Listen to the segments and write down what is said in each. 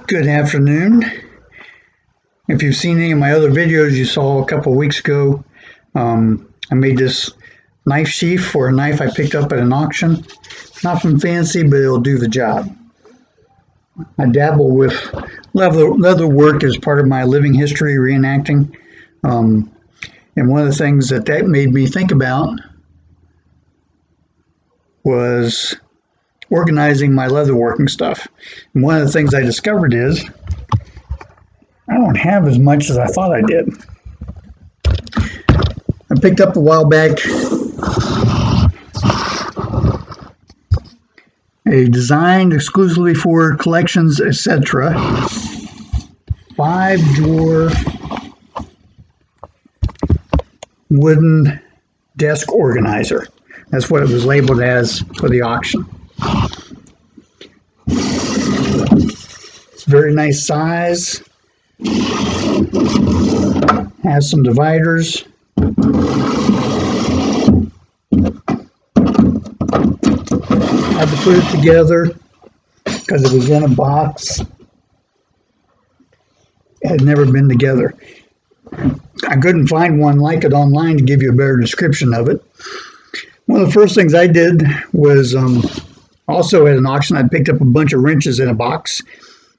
Good afternoon. If you've seen any of my other videos you saw a couple of weeks ago, I made this knife sheath for a knife I picked up at an auction. Nothing fancy, but it'll do the job. I dabble with leather work as part of my living history reenacting. And one of the things that made me think about was organizing my leatherworking stuff. And one of the things I discovered is I don't have as much as I thought I did. I picked up a while back a designed exclusively for collections, etc. 5-drawer wooden desk organizer. That's what it was labeled as for the auction. It's a very nice size. Has some dividers. I had to put it together because it was in a box. It had never been together. I couldn't find one like it online to give you a better description of it. One of the first things I did was also at an auction, I picked up a bunch of wrenches in a box.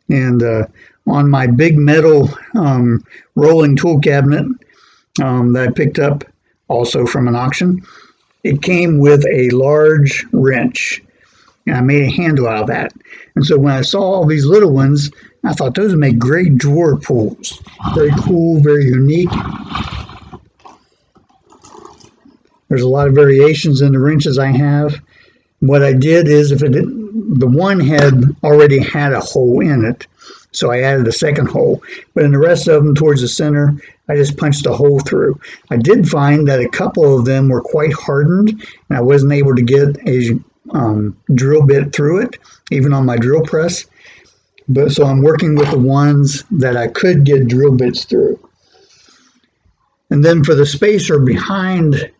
And on my big metal rolling tool cabinet that I picked up also from an auction, it came with a large wrench. And I made a handle out of that. And so when I saw all these little ones, I thought those would make great drawer pulls. Very cool, very unique. There's a lot of variations in the wrenches I have. What I did is, the one had already had a hole in it, so I added a second hole. But in the rest of them, towards the center, I just punched a hole through. I did find that a couple of them were quite hardened, and I wasn't able to get a drill bit through it, even on my drill press. But so I'm working with the ones that I could get drill bits through. And then for the spacer behind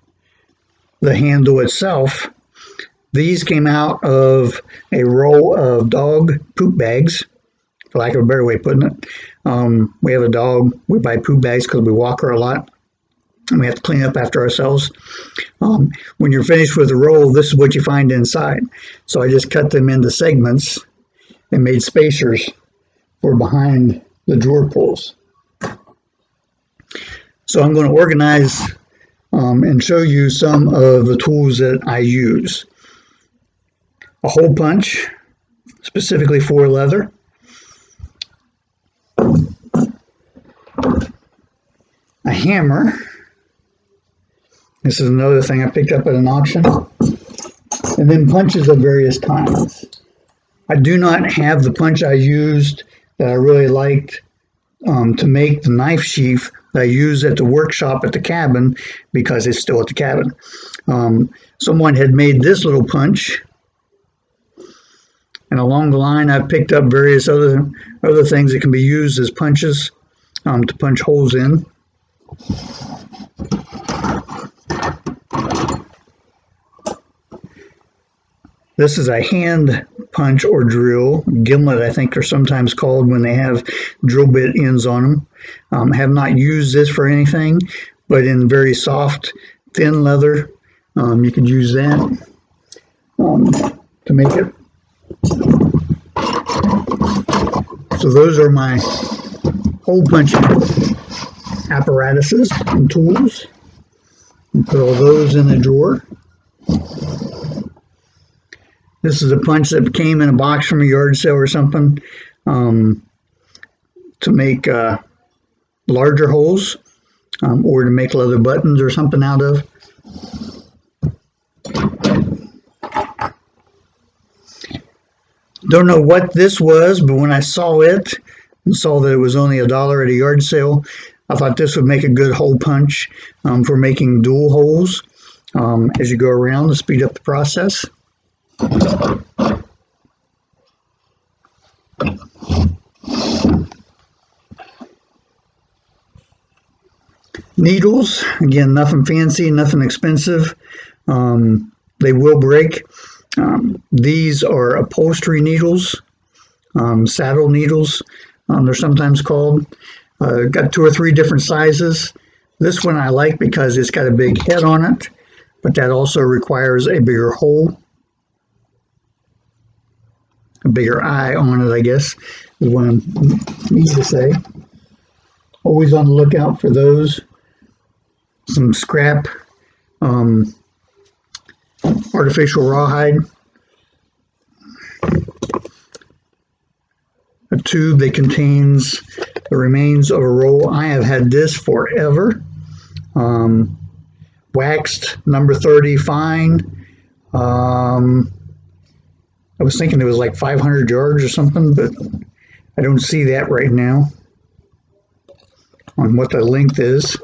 the handle itself, these came out of a roll of dog poop bags, for lack of a better way of putting it. We have a dog. We buy poop bags because we walk her a lot, and we have to clean up after ourselves. When you're finished with the roll, this is what you find inside. So I just cut them into segments and made spacers for behind the drawer pulls. So I'm going to organize and show you some of the tools that I use. A hole punch, specifically for leather. A hammer. This is another thing I picked up at an auction. And then punches of various kinds. I do not have the punch I used that I really liked to make the knife sheath that I use at the workshop at the cabin, because it's still at the cabin. Someone had made this little punch. And along the line, I've picked up various other things that can be used as punches to punch holes in. This is a hand punch or drill, gimlet I think they're sometimes called when they have drill bit ends on them. Have not used this for anything, but in very soft, thin leather, you could use that to make it. So those are my hole punching apparatuses and tools. And put all those in the drawer. This is a punch that came in a box from a yard sale or something to make larger holes or to make leather buttons or something out of. Don't know what this was, but when I saw it and saw that it was only $1 at a yard sale, I thought this would make a good hole punch for making dual holes as you go around to speed up the process. Needles, again, nothing fancy, nothing expensive. They will break. These are upholstery needles. saddle needles, they're sometimes called. Got 2 or 3 different sizes. This one I like because it's got a big head on it, but that also requires a bigger hole, a bigger eye on it, I guess, is what I need to say. Always on the lookout for those. Some scrap artificial rawhide. A tube that contains the remains of a roll. I have had this forever. Waxed number 30 fine. I was thinking it was like 500 yards or something, but I don't see that right now on what the length is.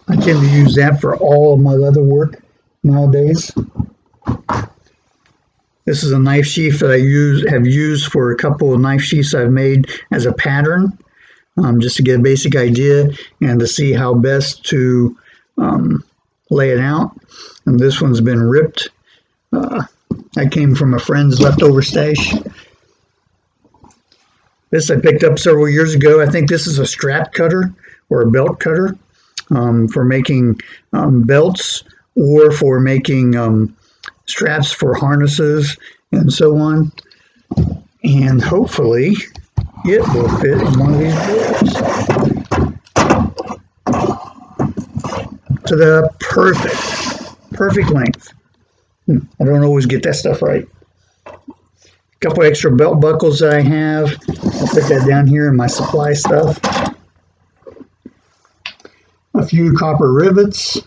I tend to use that for all of my leather work nowadays. This is a knife sheath that I have used for a couple of knife sheaths I've made as a pattern, just to get a basic idea and to see how best to lay it out. And this one's been ripped. I came from a friend's leftover stash. This I picked up several years ago. I think this is a strap cutter or a belt cutter for making belts or for making straps for harnesses and so on. And hopefully it will fit in one of these drawers to the perfect length. I don't always get that stuff right. A couple extra belt buckles that I have. I'll put that down here in my supply stuff. A few copper rivets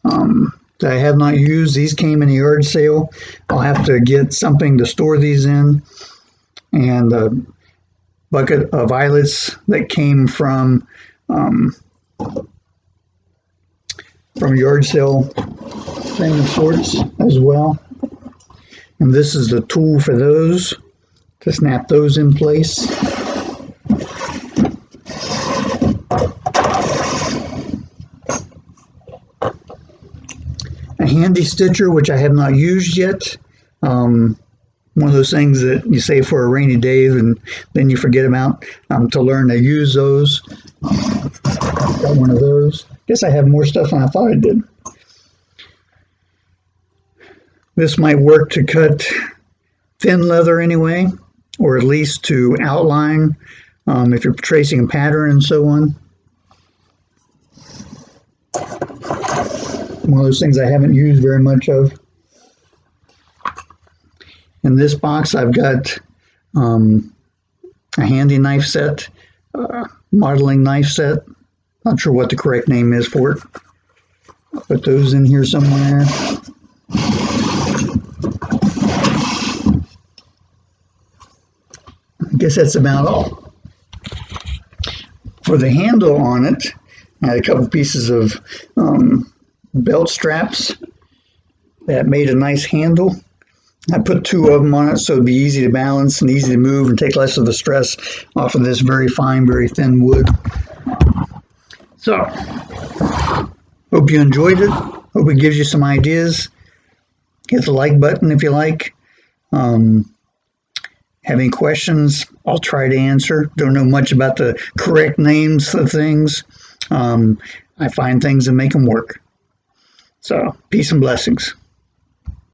that I have not used. These came in a yard sale. I'll have to get something to store these in. And a bucket of eyelets that came from yard sale thing of sorts as well. And this is the tool for those, to snap those in place. A handy stitcher, which I have not used yet. One of those things that you save for a rainy day and then you forget about, to learn to use those. Got one of those. Guess I have more stuff than I thought I did. This might work to cut thin leather anyway, or at least to outline if you're tracing a pattern and so on. One of those things I haven't used very much of. In this box I've got a handy knife set, modeling knife set. Not sure what the correct name is for it. I'll put those in here somewhere. I guess that's about all. For the handle on it, I had a couple pieces of belt straps that made a nice handle. I put 2 of them on it so it'd be easy to balance and easy to move and take less of the stress off of this very fine, very thin wood. So, hope you enjoyed it. Hope it gives you some ideas. Hit the like button if you like. Have any questions, I'll try to answer. Don't know much about the correct names of things. I find things and make them work. So, peace and blessings.